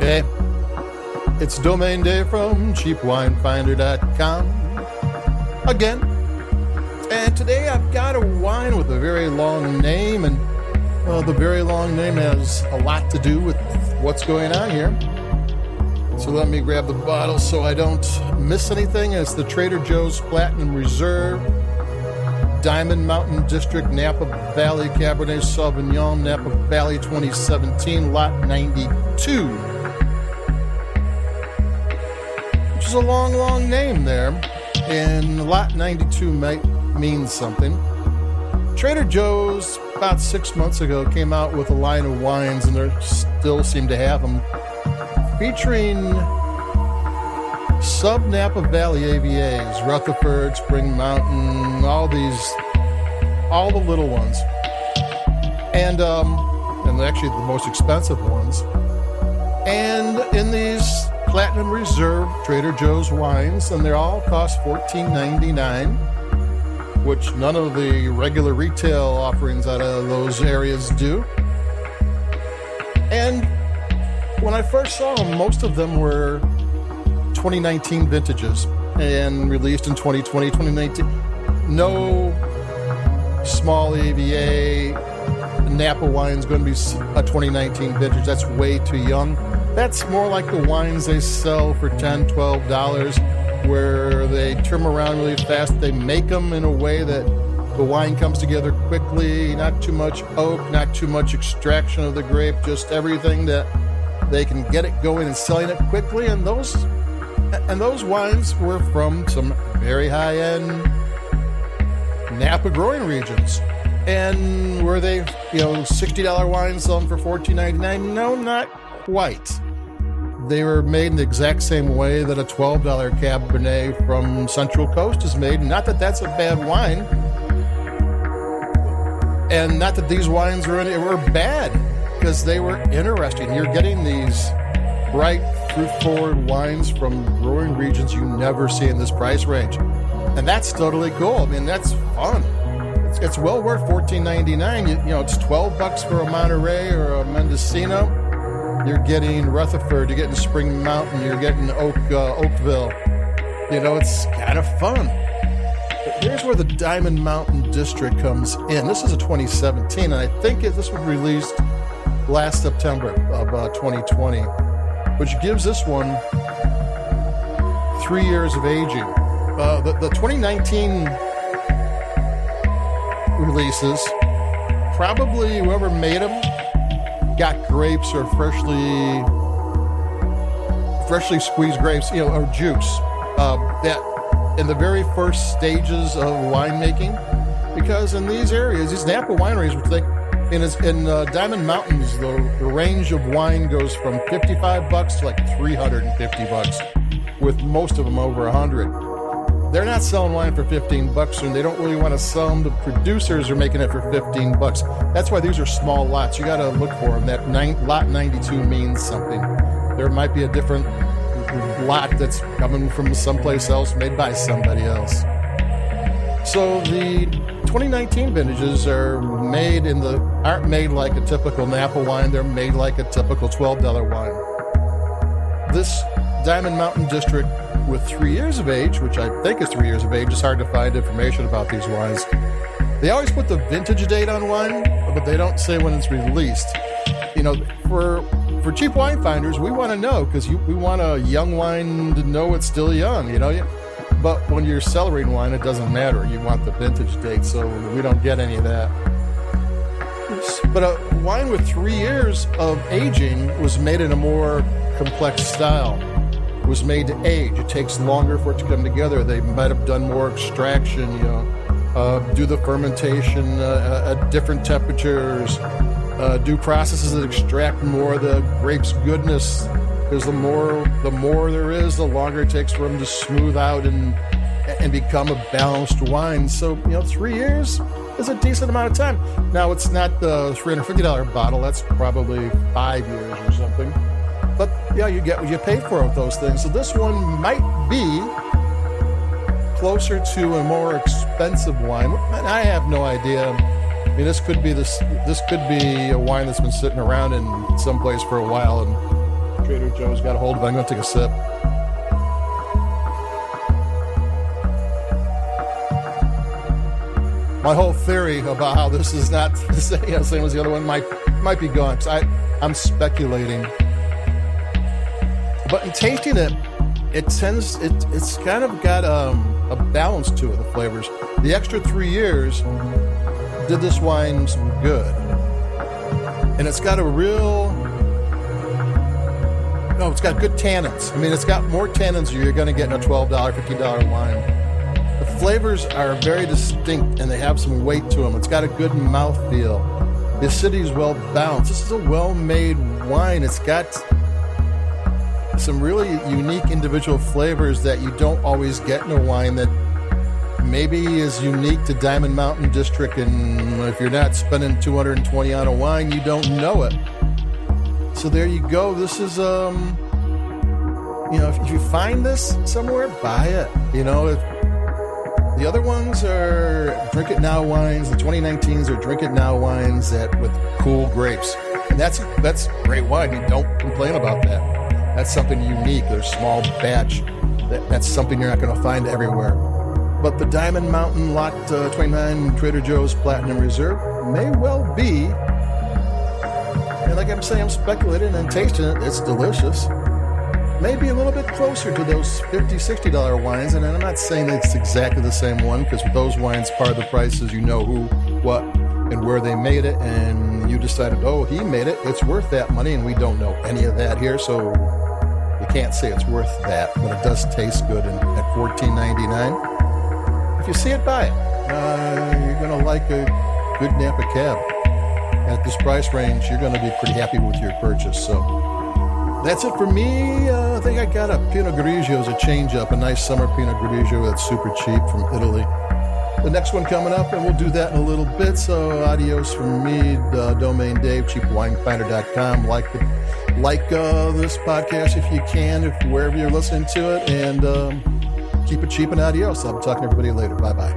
Hey, it's Domain Day from cheapwinefinder.com again. And today I've got a wine with a very long name, and the very long name has a lot to do with what's going on here. So let me grab the bottle so I don't miss anything. It's the Trader Joe's Platinum Reserve Diamond Mountain District Napa Valley Cabernet Sauvignon, Napa Valley 2017, Lot 92. Which is a long, long name there. And Lot 92 might mean something. Trader Joe's, about 6 months ago, came out with a line of wines, and they still seem to have them, featuring sub-Napa Valley AVAs, Rutherford, Spring Mountain, all the little ones. And actually the most expensive ones. And in these Platinum Reserve Trader Joe's wines, and they all cost $14.99, which none of the regular retail offerings out of those areas do. And when I first saw them, most of them were 2019 vintages and released in 2020, 2019. No small AVA Napa wine's going to be a 2019 vintage. That's way too young. That's more like the wines they sell for $10, $12, where they turn around really fast. They make them in a way that the wine comes together quickly, not too much oak, not too much extraction of the grape, just everything that they can get it going and selling it quickly. And those wines were from some very high-end Napa growing regions. And were they, $60 wines selling for $14.99? No, not quite. They were made in the exact same way that a $12 Cabernet from Central Coast is made. Not that that's a bad wine. And not that these wines were bad, because they were interesting. You're getting these bright, fruit-forward wines from growing regions you never see in this price range. And that's totally cool. I mean, that's fun. It's well worth $14.99. It's $12 for a Monterey or a Mendocino. You're getting Rutherford, you're getting Spring Mountain, you're getting Oakville. It's kind of fun. But here's where the Diamond Mountain District comes in. This is a 2017, and I think this was released last September of 2020, which gives this one 3 years of aging. The 2019 releases, probably whoever made them got grapes or freshly squeezed grapes, or juice, that in the very first stages of winemaking, because in these areas, these Napa wineries, which in Diamond Mountains, the range of wine goes from $55 to like $350, with most of them over $100. They're not selling wine for $15, and they don't really want to sell them. The producers are making it for $15. That's why these are small lots. You got to look for them. That lot 92 means something. There might be a different lot that's coming from someplace else, made by somebody else. So the 2019 vintages aren't made like a typical Napa wine. They're made like a typical $12 wine. This Diamond Mountain District with 3 years of age, which I think is 3 years of age, it's hard to find information about these wines. They always put the vintage date on wine, but they don't say when it's released. For cheap wine finders, we want to know, because we want a young wine to know it's still young, But when you're cellaring wine, it doesn't matter. You want the vintage date, so we don't get any of that. But a wine with 3 years of aging was made in a more complex style. It was made to age. It takes longer for it to come together. They might have done more extraction, do the fermentation at different temperatures, do processes that extract more of the grape's goodness, because the more there is, the longer it takes for them to smooth out and become a balanced wine. So 3 years is a decent amount of time. Now, it's not the $350 bottle. That's probably 5 years or something. But yeah, you get what you pay for with those things. So this one might be closer to a more expensive wine. And I have no idea. I mean, this could be a wine that's been sitting around in someplace for a while, and Trader Joe's got a hold of it. I'm going to take a sip. My whole theory about how this is not the same as the other one might be gone. I'm speculating. But in tasting it, it's kind of got a balance to it, the flavors. The extra 3 years did this wine some good. And it's got it's got good tannins. I mean, it's got more tannins than you're going to get in a $12, $15 wine. The flavors are very distinct, and they have some weight to them. It's got a good mouthfeel. The acidity is well balanced. This is a well-made wine. It's got some really unique individual flavors that you don't always get in a wine that maybe is unique to Diamond Mountain District. And if you're not spending $220 on a wine, you don't know it. So there you go. This is, if you find this somewhere, buy it. The other ones are drink it now wines. The 2019s are drink it now wines with cool grapes. And that's great wine. You don't complain about that. That's something unique. There's small batch. That's something you're not going to find everywhere. But the Diamond Mountain Lot 29 Trader Joe's Platinum Reserve may well be. And like I'm saying, I'm speculating and tasting it. It's delicious. Maybe a little bit closer to those $50, $60 wines. And I'm not saying it's exactly the same one, because with those wines, part of the price is you know who, what, and where they made it. And you decided, he made it. It's worth that money. And we don't know any of that here. So you can't say it's worth that. But it does taste good at $14.99. If you see it, buy it. You're going to like a good Napa Cab. At this price range, you're going to be pretty happy with your purchase. So that's it for me. I think I got a Pinot Grigio as a change-up, a nice summer Pinot Grigio that's super cheap from Italy. The next one coming up, and we'll do that in a little bit. So adios from me, Domain Dave, cheapwinefinder.com. Like this podcast if you can, wherever you're listening to it, and keep it cheap and adios. I'll be talking to everybody later. Bye-bye.